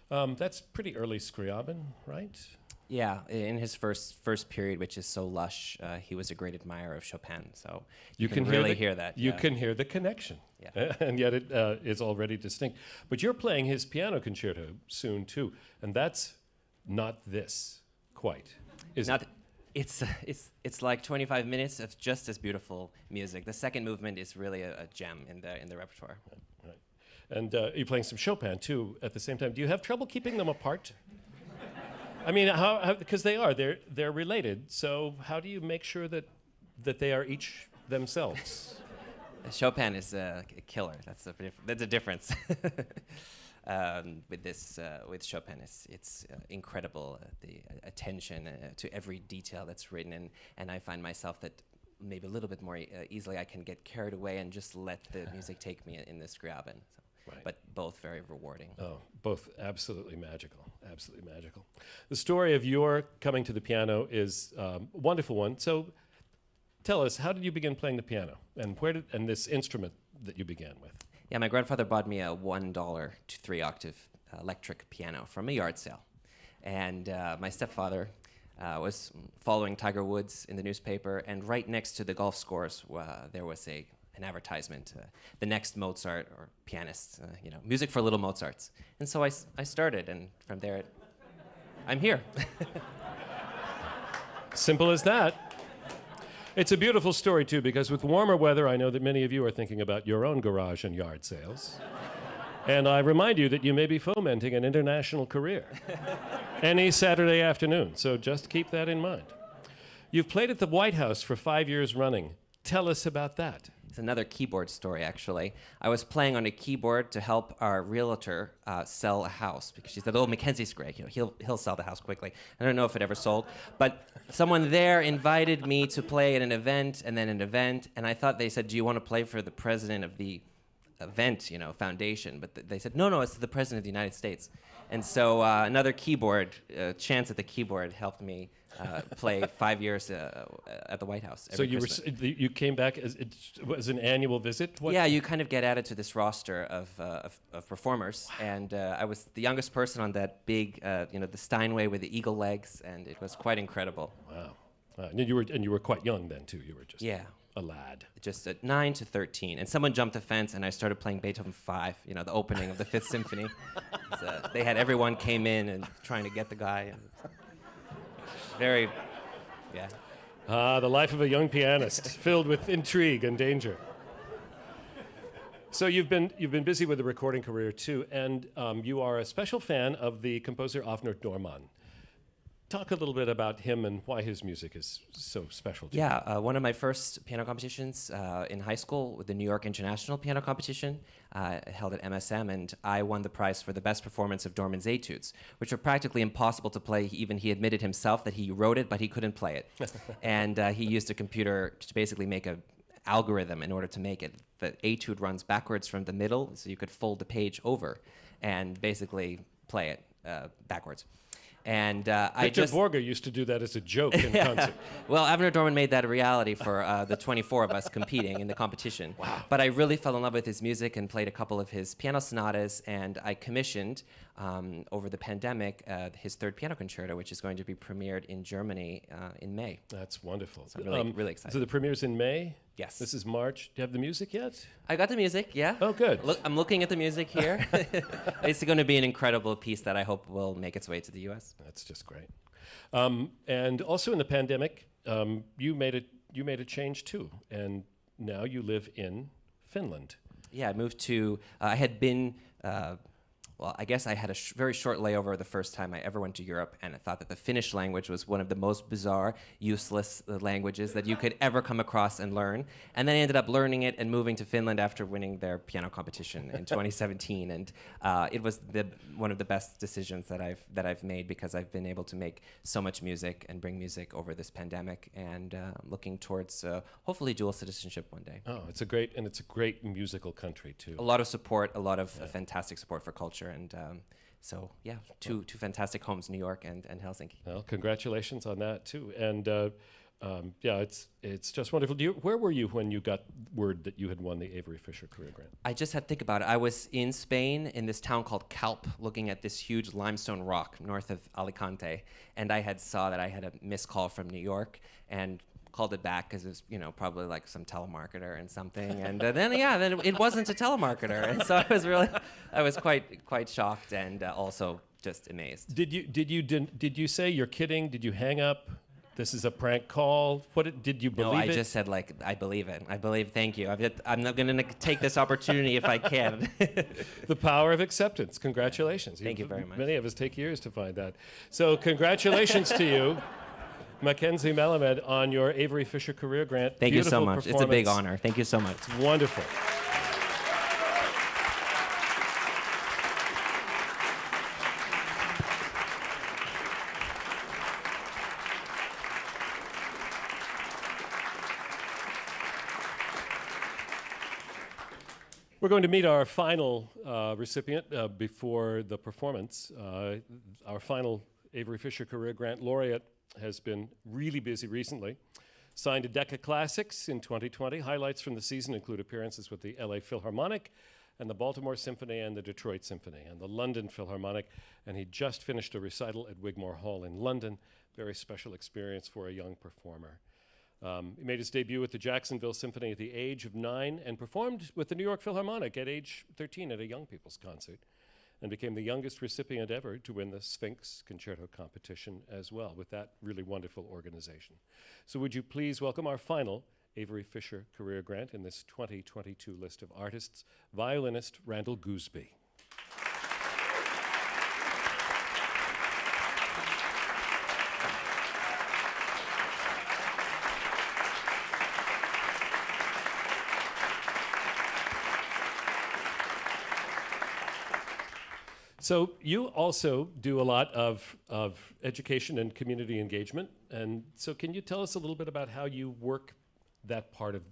That's pretty early Scriabin, right? Yeah, in his first period, which is so lush, he was a great admirer of Chopin. So you can really hear that. You can hear the connection, Yeah. and yet it is already distinct. But you're playing his piano concerto soon too, and that's not this quite. Is Not, it's like 25 minutes of just as beautiful music. The second movement is really a gem in the repertoire. Right. And you're playing some Chopin too at the same time. Do you have trouble keeping them apart? I mean, how because they're related. So how do you make sure that they are each themselves? Chopin is a killer. That's a difference. With Chopin, it's incredible, the attention to every detail that's written, and I find myself that maybe a little bit more easily I can get carried away and just let the music take me in the Scriabin. So. Right. But both very rewarding. Oh, both absolutely magical, absolutely magical. The story of your coming to the piano is a wonderful one. So tell us, how did you begin playing the piano, and and this instrument that you began with? Yeah, my grandfather bought me a $1 to 3-octave electric piano from a yard sale. And my stepfather was following Tiger Woods in the newspaper, and right next to the golf scores, there was an advertisement, the next Mozart or pianist, music for little Mozarts. And so I started, and from there, I'm here. Simple as that. It's a beautiful story, too, because with warmer weather, I know that many of you are thinking about your own garage and yard sales. And I remind you that you may be fomenting an international career any Saturday afternoon, so just keep that in mind. You've played at the White House for 5 years running. Tell us about that. It's another keyboard story, actually. I was playing on a keyboard to help our realtor sell a house, because she said, "Oh, Mackenzie's great. He'll sell the house quickly." I don't know if it ever sold, but someone there invited me to play at an event, and then an event, and I thought they said, "Do you want to play for the president of the event, foundation?" But they said, "No, it's the president of the United States." And so another keyboard, chance at the keyboard helped me play 5 years at the White House. So you came back as an annual visit? Yeah, you kind of get added to this roster of performers, and I was the youngest person on that big, the Steinway with the eagle legs, and it was quite incredible. Wow. And you were quite young then too. You were just a lad. Just at 9 to 13, and someone jumped the fence, and I started playing Beethoven 5, the opening of the Fifth Symphony. They had everyone came in and trying to get the guy. And very, yeah. The life of a young pianist, filled with intrigue and danger. So you've been busy with a recording career too, and you are a special fan of the composer Avner Dorman. Talk a little bit about him and why his music is so special to you. Yeah, one of my first piano competitions in high school with the New York International Piano Competition, held at MSM, and I won the prize for the best performance of Dorman's etudes, which are practically impossible to play. Even he admitted himself that he wrote it, but he couldn't play it. And he used a computer to basically make an algorithm in order to make it. The etude runs backwards from the middle, so you could fold the page over and basically play it backwards. And Victor Borger used to do that as a joke in concert. Well, Avner Dorman made that a reality for the 24 of us competing in the competition. Wow. But I really fell in love with his music and played a couple of his piano sonatas, and I commissioned, over the pandemic, his third piano concerto, which is going to be premiered in Germany in May. That's wonderful. So I'm really excited. So the premiere's in May? Yes. This is March. Do you have the music yet? I got the music, yeah. Oh, good. Look, I'm looking at the music here. It's going to be an incredible piece that I hope will make its way to the U.S. That's just great. And also in the pandemic, you made a change too, and now you live in Finland. Yeah, I moved to. I had been. Well, I guess I had a very short layover the first time I ever went to Europe, and I thought that the Finnish language was one of the most bizarre, useless languages that you could ever come across and learn. And then I ended up learning it and moving to Finland after winning their piano competition in 2017. And it was one of the best decisions that I've made, because I've been able to make so much music and bring music over this pandemic, and looking towards hopefully dual citizenship one day. Oh, it's a great musical country too. A lot of support, a lot of fantastic support for culture. And so, yeah, two fantastic homes, New York and Helsinki. Well, congratulations on that, too. And Yeah, it's just wonderful. Where were you when you got word that you had won the Avery Fisher Career Grant? I just had to think about it. I was in Spain in this town called Calp, looking at this huge limestone rock north of Alicante, and I saw that I had a missed call from New York and called it back because it was, probably like some telemarketer and something. And then it wasn't a telemarketer, and so I was quite shocked and also just amazed. Did you say you're kidding? Did you hang up? This is a prank call. Did you believe it? No, I just said I believe it. Thank you. I'm not going to take this opportunity if I can. The power of acceptance. Congratulations. Thank you very much. Many of us take years to find that. So congratulations to you, Mackenzie Melemed, on your Avery Fisher Career Grant. Thank you so Beautiful much. It's a big performance. honor. Thank you so much. It's wonderful. We're going to meet our final recipient before the performance. Our final Avery Fisher Career Grant laureate has been really busy recently. Signed a Decca Classics in 2020. Highlights from the season include appearances with the LA Philharmonic and the Baltimore Symphony and the Detroit Symphony and the London Philharmonic. And he just finished a recital at Wigmore Hall in London. Very special experience for a young performer. He made his debut with the Jacksonville Symphony at the age of 9 and performed with the New York Philharmonic at age 13 at a young people's concert, and became the youngest recipient ever to win the Sphinx Concerto competition as well with that really wonderful organization. So would you please welcome our final Avery Fisher Career Grant in this 2022 list of artists, violinist Randall Goosby. So you also do a lot of education and community engagement. And so can you tell us a little bit about how you work that part of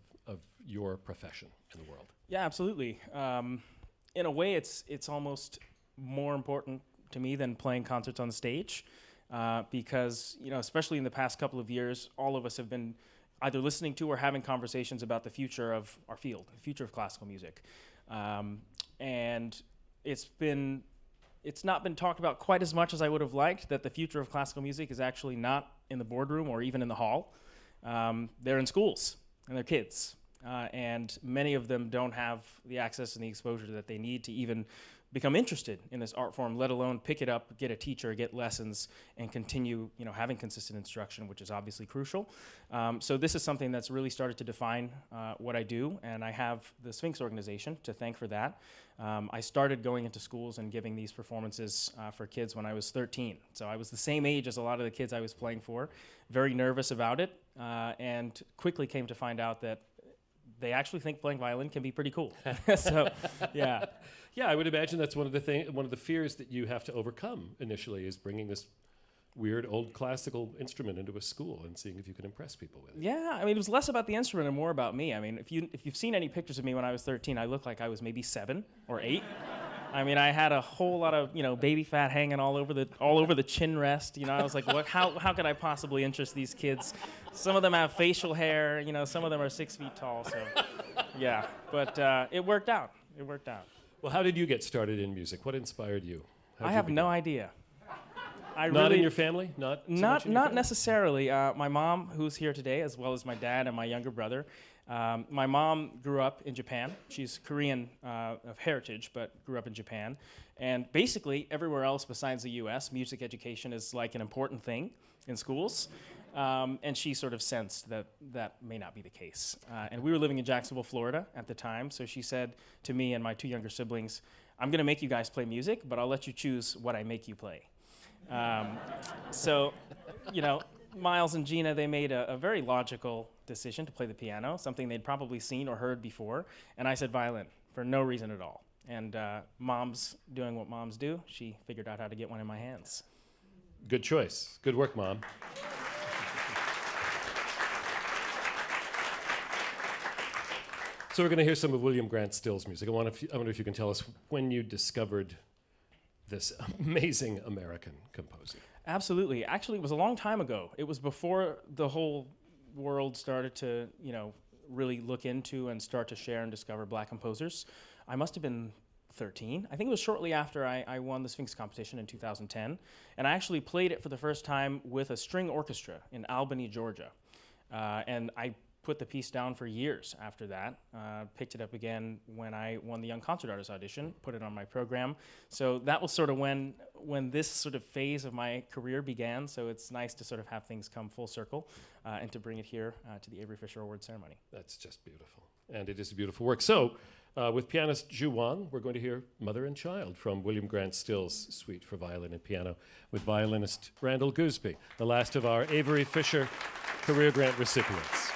your profession in the world? Yeah, absolutely. In a way, it's almost more important to me than playing concerts on the stage because, especially in the past couple of years, all of us have been either listening to or having conversations about the future of our field, the future of classical music. And it's not been talked about quite as much as I would have liked, that the future of classical music is actually not in the boardroom or even in the hall. They're in schools, and they're kids. And many of them don't have the access and the exposure that they need to even become interested in this art form, let alone pick it up, get a teacher, get lessons, and continue having consistent instruction, which is obviously crucial. So this is something that's really started to define what I do, and I have the Sphinx organization to thank for that. I started going into schools and giving these performances for kids when I was 13. So I was the same age as a lot of the kids I was playing for, very nervous about it, and quickly came to find out that they actually think playing violin can be pretty cool. So, yeah. Yeah, I would imagine that's one of the fears that you have to overcome initially is bringing this weird old classical instrument into a school and seeing if you can impress people with it. Yeah, I mean, it was less about the instrument and more about me. I mean, if you've seen any pictures of me when I was 13, I looked like I was maybe 7 or 8. I mean, I had a whole lot of baby fat hanging all over the chin rest. I was like, what? How could I possibly interest these kids? Some of them have facial hair. Some of them are 6 feet tall. So, yeah, but it worked out. It worked out. Well, how did you get started in music? What inspired you? I have no idea. Not in your family? Not necessarily. My mom, who's here today, as well as my dad and my younger brother. My mom grew up in Japan. She's Korean of heritage, but grew up in Japan. And basically, everywhere else besides the U.S., music education is like an important thing in schools. And she sort of sensed that may not be the case. And we were living in Jacksonville, Florida at the time. So she said to me and my 2 younger siblings, I'm going to make you guys play music, but I'll let you choose what I make you play. So, Miles and Gina, they made a very logical decision to play the piano, something they'd probably seen or heard before. And I said violin for no reason at all. And Mom's doing what moms do. She figured out how to get one in my hands. Good choice. Good work, Mom. So we're going to hear some of William Grant Still's music. I wonder if you can tell us when you discovered this amazing American composer. Absolutely. Actually, it was a long time ago. It was before the whole world started to, really look into and start to share and discover black composers, I must have been 13. I think it was shortly after I won the Sphinx competition in 2010. And I actually played it for the first time with a string orchestra in Albany, Georgia. And I put the piece down for years after that. Picked it up again when I won the Young Concert Artist audition, put it on my program. So that was sort of when this sort of phase of my career began. So it's nice to sort of have things come full circle and to bring it here to the Avery Fisher Award ceremony. That's just beautiful. And it is a beautiful work. So, with pianist Zhu Wang, we're going to hear Mother and Child from William Grant Still's Suite for Violin and Piano with violinist Randall Goosby, the last of our Avery Fisher Career Grant recipients.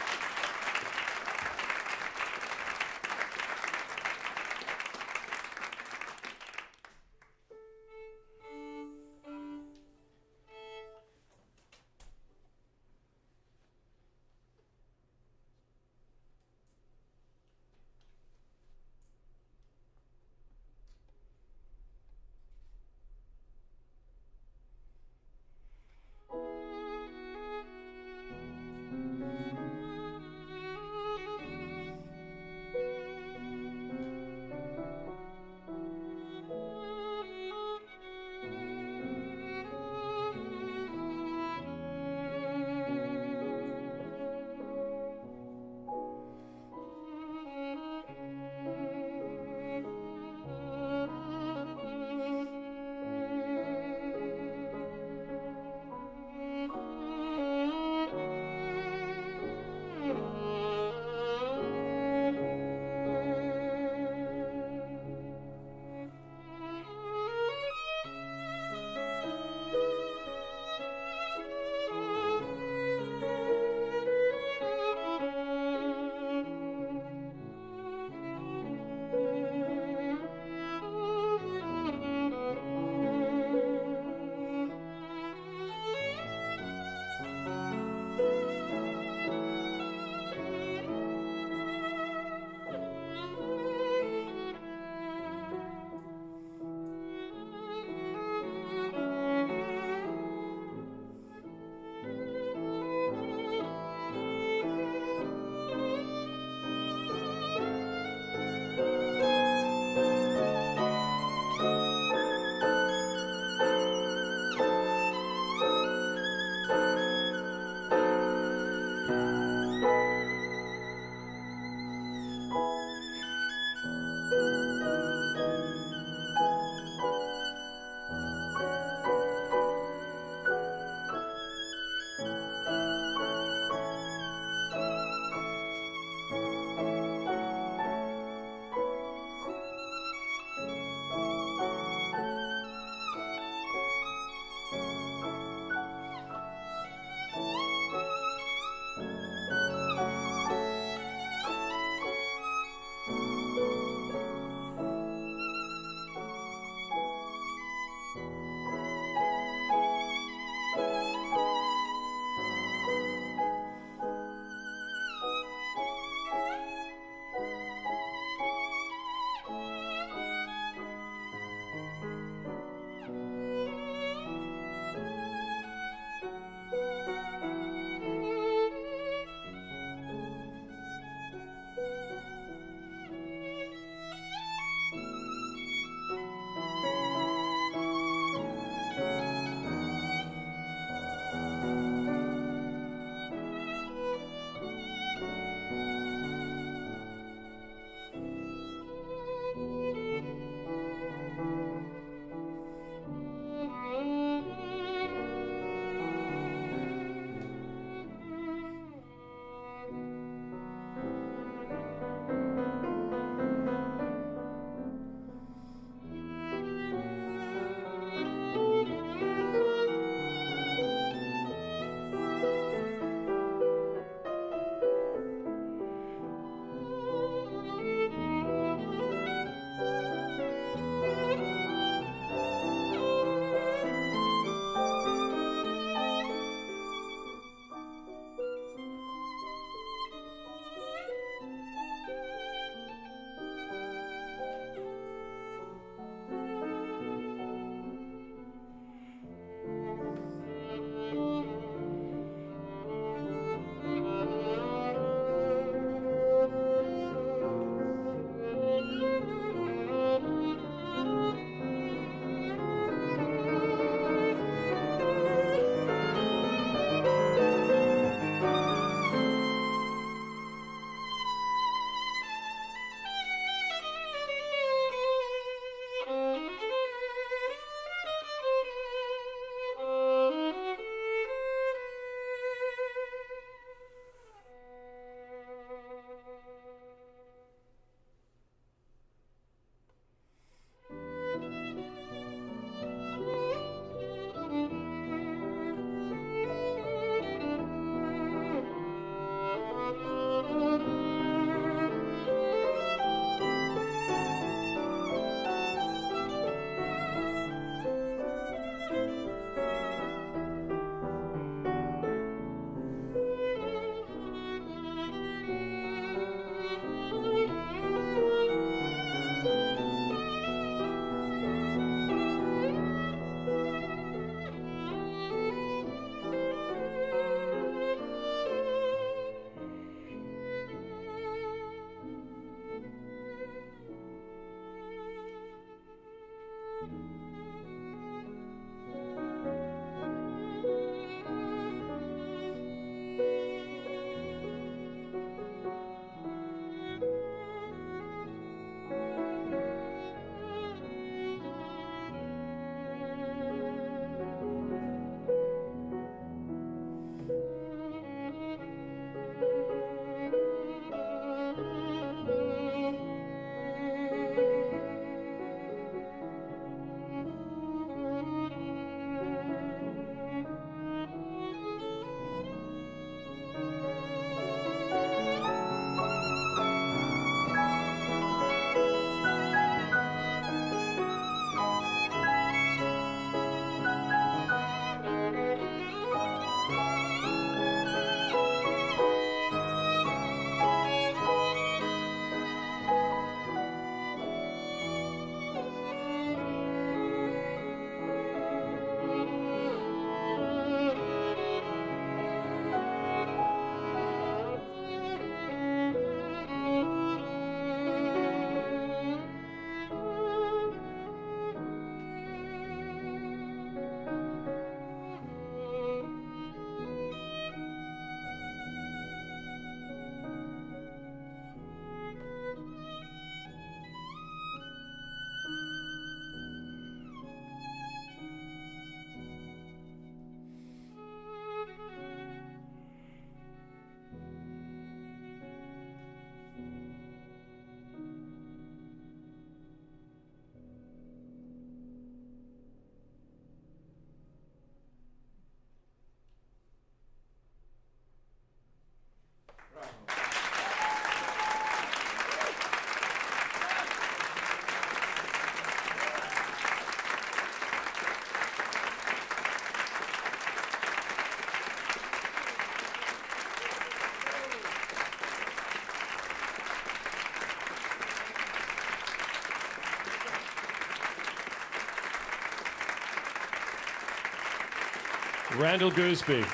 Randall Goosby,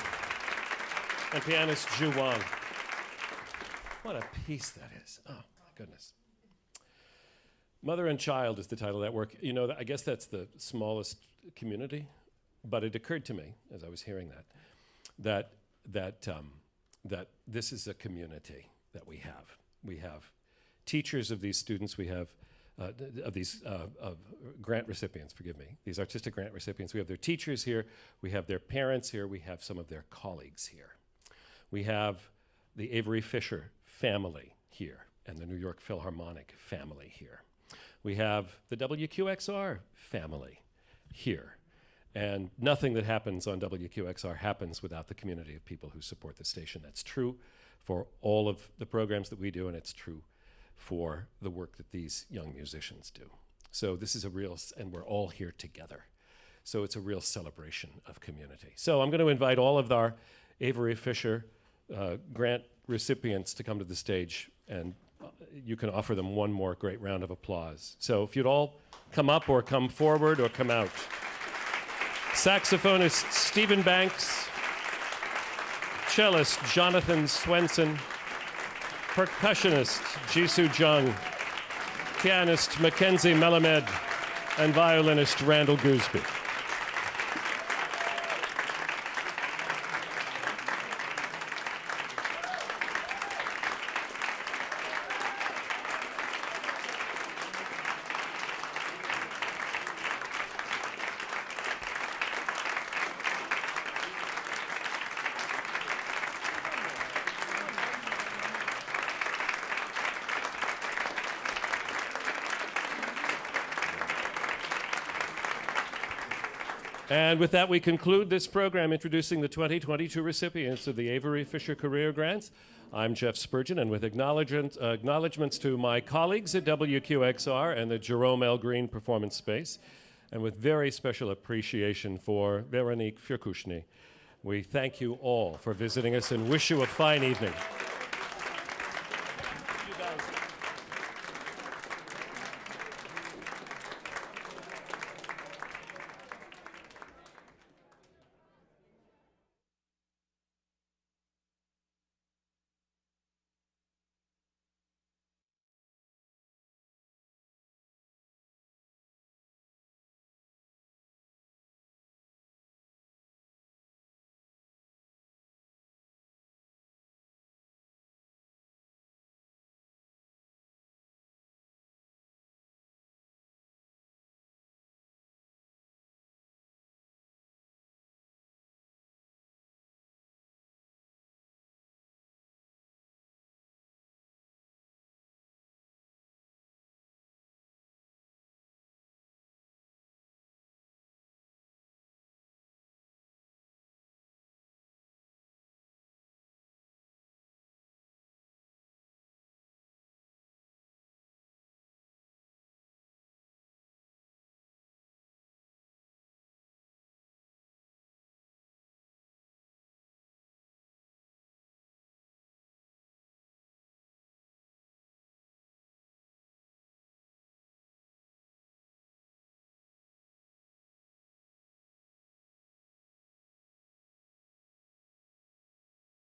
and pianist Zhu Wang. What a piece that is. Oh, my goodness. Mother and Child is the title of that work. You know, I guess that's the smallest community, but it occurred to me as I was hearing that this is a community that we have. We have teachers of these students. We have of grant recipients, forgive me, these artistic grant recipients. We have their teachers here. We have their parents here. We have some of their colleagues here. We have the Avery Fisher family here and the New York Philharmonic family here. We have the WQXR family here. And nothing that happens on WQXR happens without the community of people who support the station. That's true for all of the programs that we do, and it's true for the work that these young musicians do. So this is a real, and we're all here together. So it's a real celebration of community. So I'm going to invite all of our Avery Fisher grant recipients to come to the stage, and you can offer them one more great round of applause. So if you'd all come up or come forward or come out. Saxophonist Stephen Banks, cellist Jonathan Swensen, percussionist Su Jung, pianist Mackenzie Melemed, and violinist Randall Goosby. And with that, we conclude this program introducing the 2022 recipients of the Avery Fisher Career Grants. I'm Jeff Spurgeon, and with acknowledgments to my colleagues at WQXR and the Jerome L. Greene Performance Space, and with very special appreciation for Veronique Firkushny, we thank you all for visiting us and wish you a fine evening.